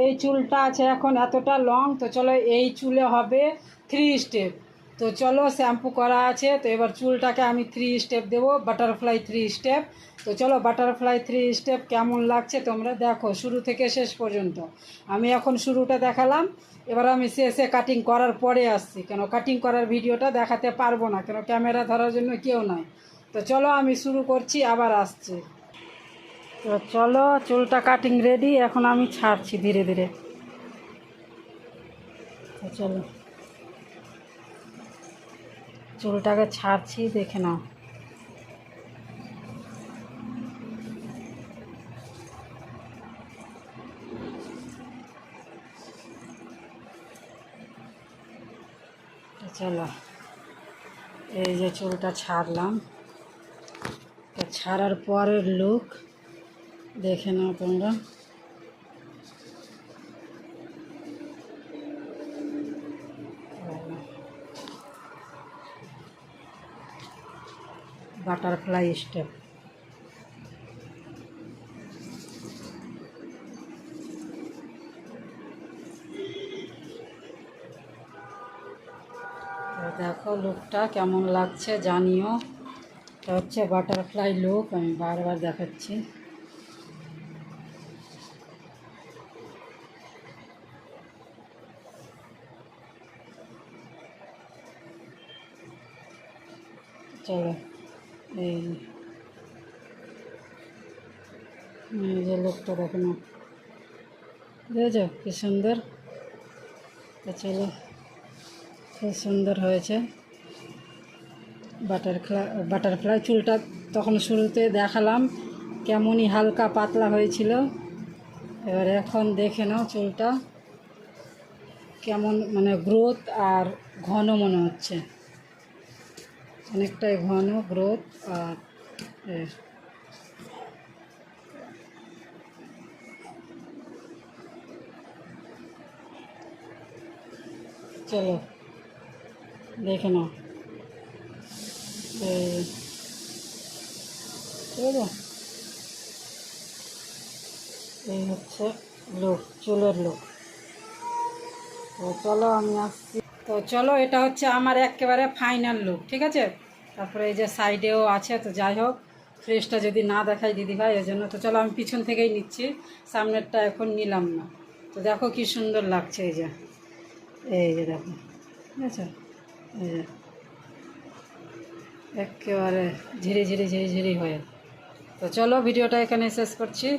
এই চুলটা আছে এখন এতটা লং, তো চলো এই চুলে হবে 3 স্টেপ। তো চলো শ্যাম্পু করা আছে, তো এবার চুলটাকে আমি 3 স্টেপ দেবো, বাটারফ্লাই 3 স্টেপ। তো চলো বাটারফ্লাই 3 স্টেপ কেমন লাগছে তোমরা দেখো শুরু থেকে শেষ পর্যন্ত। আমি এখন শুরুটা দেখালাম, এবার আমি শেষে কাটিং করার পরে আসছি, কেন কাটিং করার ভিডিওটা দেখাতে পারবো না, কেন ক্যামেরা ধরার জন্য কেউ নয়। তো চলো আমি শুরু করছি, আবার আসছি। তো চলো চুলটা কাটিং রেডি, এখন আমি ছাড়ছি ধীরে ধীরে। তো চলো চুলটাকে ছাড়ছি, দেখে নাও। তো চলো এই যে চুলটা ছাড়লাম, তো ছাড়ার পরের লুক দেখে নাও তোমরা। Butterfly step. তো দেখো লুকটা কেমন লাগছে জানিও। এটা হচ্ছে বাটারফ্লাই লুক, আমি বারবার দেখাচ্ছি। চলো এই যে লুকটা দেখো না, বুঝেছো কি সুন্দর। তো চলো খুব সুন্দর হয়েছে বাটারফ্লাই চুলটা। তখন শুরুতে দেখালাম কেমনই হালকা পাতলা হয়েছিল, এবার এখন দেখে নাও চুলটা কেমন, মানে গ্রোথ আর ঘন মনে হচ্ছে, অনেকটাই ঘন গ্রোথ। আর চলো দেখে নাও এই, বুঝলো? এই হচ্ছে লুক, চুলের লুক। তো চলো আমি আসছি। তো চলো এটা হচ্ছে আমার একেবারে ফাইনাল লুক, ঠিক আছে। তারপরে এই যে সাইডেও আছে, তো যাই হোক ফ্রেশটা যদি না দেখাই দিদিভাই এই জন্য। তো চলো আমি পিছন থেকেই নিচ্ছি, সামনেরটা এখন নিলাম না। তো দেখো কি সুন্দর লাগছে, এই যে দেখো, ঠিক আছে, এই যে একেবারে ঝিরি ঝিরি ঝিরি ঝিরি হয়ে। তো চলো ভিডিওটা এখানে শেষ করছি।